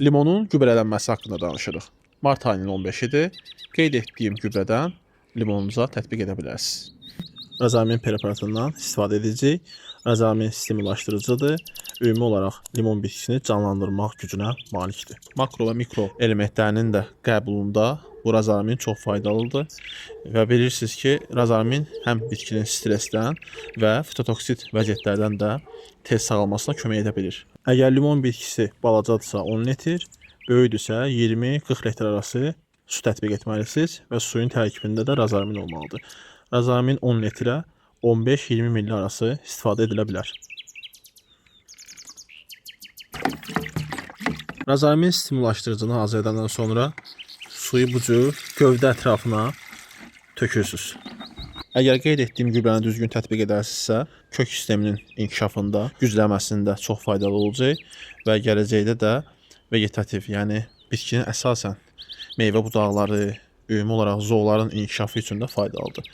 Limonun gübrələnməsi haqqında danışırıq. Mart ayının 15-idir. Qeyd etdiyim gübrədən limonunuza tətbiq edə bilərsiniz. Razamin preparatından istifadə edəcəyik. Razamin stimullaşdırıcıdır. Ümumi olaraq limon bitkisini canlandırmaq gücünə malikdir. Makro və mikro elementlərinin də qəbulunda bu razamin çox faydalıdır. Və bilirsiniz ki, razamin həm bitkinin stressdən və fitotoksit vəziyyətlərdən də tez sağalmasına kömək edə bilir. Əgər limon bitkisi balacadırsa 10 litr, böyüdürsə 20-40 litr arası su tətbiq etməlisiniz və suyun tərkibində də razamin olmalıdır. Razamin 10 litrə 15-20 ml arası istifadə edilə bilər. Razamin stimullaşdırıcını hazır edəndən sonra suyu bu cür gövdə ətrafına tökürsünüz. Əgər qeyd etdiyim gübrəni düzgün tətbiq edərsinizsə, kök sisteminin inkişafında, güclənməsində çox faydalı olacaq və gələcəkdə də vegetativ, yəni bitkinin əsasən meyvə budaqları, ümumi olaraq zoğların inkişafı üçün də faydalıdır.